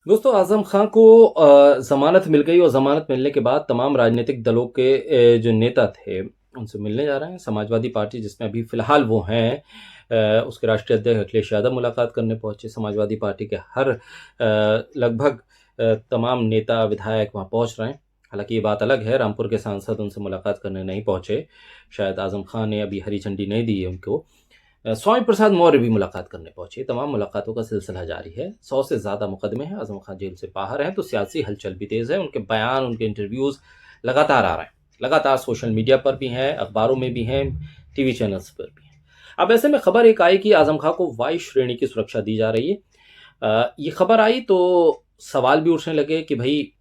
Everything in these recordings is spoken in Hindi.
दोस्तों आज़म खां को ज़मानत मिल गई और ज़मानत मिलने के बाद तमाम राजनीतिक दलों के जो नेता थे, उनसे मिलने जा रहे हैं। समाजवादी पार्टी जिसमें अभी फ़िलहाल वो हैं उसके राष्ट्रीय अध्यक्ष अखिलेश यादव मुलाकात करने पहुँचे। समाजवादी पार्टी के हर लगभग तमाम नेता, विधायक वहाँ पहुँच रहे हैं। हालाँकि ये बात अलग है, रामपुर के सांसद उनसे मुलाकात करने नहीं पहुँचे। शायद आज़म खां ने अभी हरी झंडी नहीं दी है उनको। स्वामी प्रसाद मौर्य भी मुलाकात करने पहुंचे। तमाम मुलाकातों का सिलसिला जारी है। 100 से ज़्यादा मुकदमे हैं। आज़म खां जेल से बाहर हैं तो सियासी हलचल भी तेज़ है। उनके बयान, उनके इंटरव्यूज़ लगातार आ रहे हैं। लगातार सोशल मीडिया पर भी हैं, अखबारों में भी हैं, टीवी चैनल्स पर भी हैं। अब ऐसे में खबर एक आई कि आज़म खां को वाई श्रेणी की सुरक्षा दी जा रही है। ये खबर आई तो सवाल भी उठने लगे कि भाई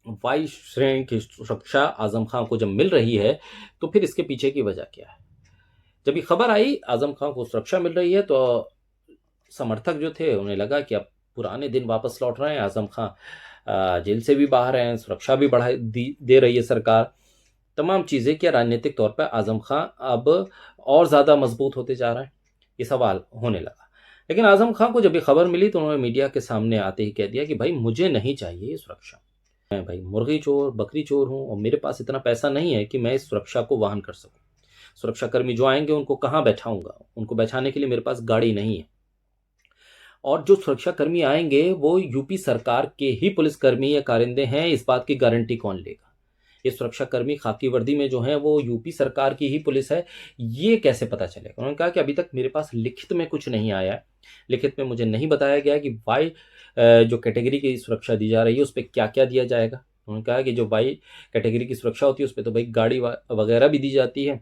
वाई श्रेणी की सुरक्षा आज़म खां को जब मिल रही है तो फिर इसके पीछे की वजह क्या है? जब ये खबर आई आज़म खां को सुरक्षा मिल रही है तो समर्थक जो थे उन्हें लगा कि अब पुराने दिन वापस लौट रहे हैं। आज़म खां जेल से भी बाहर हैं, सुरक्षा भी बढ़ा दे रही है सरकार। तमाम चीज़ें क्या राजनीतिक तौर पर आज़म खां अब और ज़्यादा मजबूत होते जा रहे हैं, ये सवाल होने लगा। लेकिन आज़म खां को जब ये खबर मिली तो उन्होंने मीडिया के सामने आते ही कह दिया कि भाई मुझे नहीं चाहिए ये सुरक्षा। मैं भाई मुर्गी चोर, बकरी चोर हूँ और मेरे पास इतना पैसा नहीं है कि मैं इस सुरक्षा को वहन कर सकूँ। सुरक्षाकर्मी जो आएंगे उनको कहाँ बैठाऊंगा? उनको बैठाने के लिए मेरे पास गाड़ी नहीं है। और जो सुरक्षाकर्मी आएंगे वो यूपी सरकार के ही पुलिसकर्मी या कारिंदे हैं, इस बात की गारंटी कौन लेगा? ये सुरक्षाकर्मी खाकी वर्दी में जो है वो यूपी सरकार की ही पुलिस है, ये कैसे पता चलेगा? उन्होंने कहा कि अभी तक मेरे पास लिखित में कुछ नहीं आया है। लिखित में मुझे नहीं बताया गया कि वाई जो कैटेगरी की सुरक्षा दी जा रही है उस पर क्या क्या दिया जाएगा। उन्होंने कहा कि जो वाई कैटेगरी की सुरक्षा होती है उस पर तो भाई गाड़ी वगैरह भी दी जाती है,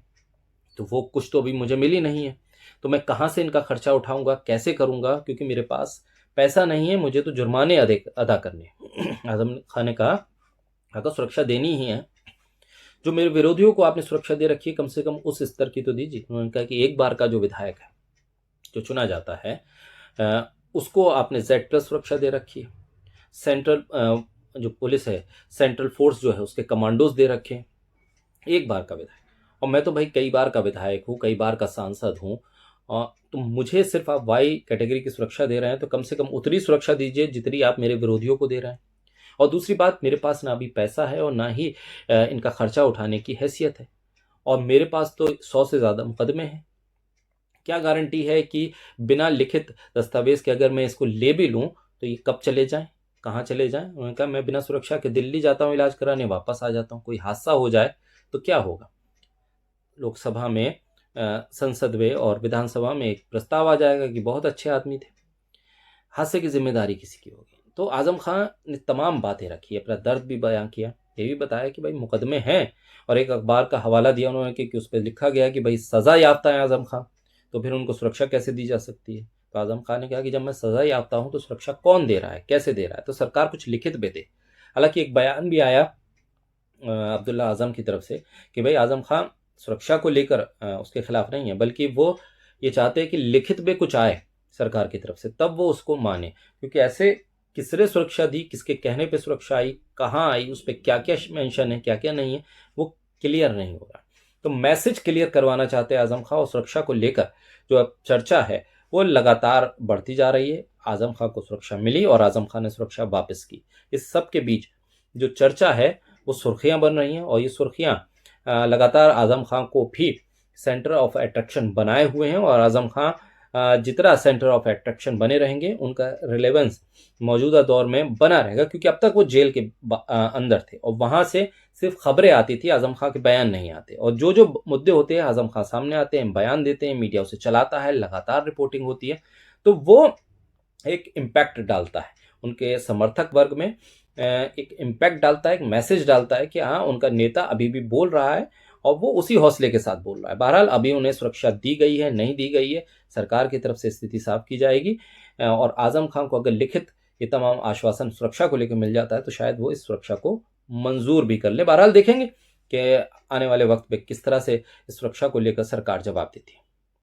तो वो कुछ तो अभी मुझे मिली नहीं है। तो मैं कहाँ से इनका खर्चा उठाऊंगा, कैसे करूंगा? क्योंकि मेरे पास पैसा नहीं है, मुझे तो जुर्माने अदा करने हैं। आजम खान ने कहा अगर सुरक्षा देनी ही है, जो मेरे विरोधियों को आपने सुरक्षा दे रखी है कम से कम उस स्तर की तो दीजिए। उन्होंने कहा कि एक बार का जो विधायक है जो चुना जाता है उसको आपने Z+ सुरक्षा दे रखी है। सेंट्रल जो पुलिस है, सेंट्रल फोर्स जो है उसके कमांडोज दे रखे हैं। एक बार का विधायक, और मैं तो भाई कई बार का विधायक हूँ, कई बार का सांसद हूँ। तो मुझे सिर्फ आप वाई कैटेगरी की सुरक्षा दे रहे हैं तो कम से कम उतनी सुरक्षा दीजिए जितनी आप मेरे विरोधियों को दे रहे हैं। और दूसरी बात, मेरे पास ना अभी पैसा है और ना ही इनका खर्चा उठाने की हैसियत है। और मेरे पास तो 100 से ज़्यादा मुकदमे हैं। क्या गारंटी है कि बिना लिखित दस्तावेज के अगर मैं इसको ले भी लूँ तो ये कब चले जाएं, कहाँ चले जाएं? उन्होंने कहा मैं बिना सुरक्षा के दिल्ली जाता हूँ इलाज कराने, वापस आ जाता हूँ। कोई हादसा हो जाए तो क्या होगा? लोकसभा में, संसद में और विधानसभा में एक प्रस्ताव आ जाएगा कि बहुत अच्छे आदमी थे। हादसे की जिम्मेदारी किसी की होगी? तो आजम खान ने तमाम बातें रखी, अपना दर्द भी बयां किया, ये भी बताया कि भाई मुकदमे हैं। और एक अखबार का हवाला दिया उन्होंने कि उस पर लिखा गया कि भाई सजा याफ्ता है आजम खान, तो फिर उनको सुरक्षा कैसे दी जा सकती है? तो आजम खान ने कहा कि जब मैं सजा याफ्ता हूं तो सुरक्षा कौन दे रहा है, कैसे दे रहा है? तो सरकार कुछ लिखित में दे। हालांकि एक बयान भी आया अब्दुल्ला आजम की तरफ से कि भाई आजम खान सुरक्षा को लेकर उसके खिलाफ नहीं है, बल्कि वो ये चाहते हैं कि लिखित में कुछ आए सरकार की तरफ से तब वो उसको माने। क्योंकि ऐसे किसने सुरक्षा दी, किसके कहने पे सुरक्षा आई, कहाँ आई, उस पर क्या क्या मेंशन है, क्या क्या नहीं है, वो क्लियर नहीं हो रहा। तो मैसेज क्लियर करवाना चाहते हैं आजम खान, और सुरक्षा को लेकर जो अब चर्चा है वो लगातार बढ़ती जा रही है। आजम खान को सुरक्षा मिली और आजम खान ने सुरक्षा वापस की। इस सब के बीच जो चर्चा है वो सुर्खियां बन रही हैं, और ये सुर्खियां लगातार आजम खान को भी सेंटर ऑफ अट्रैक्शन बनाए हुए हैं। और आजम खान जितना सेंटर ऑफ अट्रैक्शन बने रहेंगे उनका रिलेवेंस मौजूदा दौर में बना रहेगा, क्योंकि अब तक वो जेल के अंदर थे और वहां से सिर्फ खबरें आती थी, आजम खान के बयान नहीं आते। और जो जो मुद्दे होते हैं आजम खान सामने आते हैं, बयान देते हैं, मीडिया उसे चलाता है, लगातार रिपोर्टिंग होती है, तो वो एक इम्पैक्ट डालता है उनके समर्थक वर्ग में, एक इम्पैक्ट डालता है, एक मैसेज डालता है कि हाँ उनका नेता अभी भी बोल रहा है और वो उसी हौसले के साथ बोल रहा है। बहरहाल अभी उन्हें सुरक्षा दी गई है, नहीं दी गई है, सरकार की तरफ से स्थिति साफ की जाएगी। और आजम खान को अगर लिखित ये तमाम आश्वासन सुरक्षा को लेकर मिल जाता है तो शायद वो इस सुरक्षा को मंजूर भी कर ले। बहरहाल देखेंगे कि आने वाले वक्त में किस तरह से इस सुरक्षा को लेकर सरकार जवाब देती है।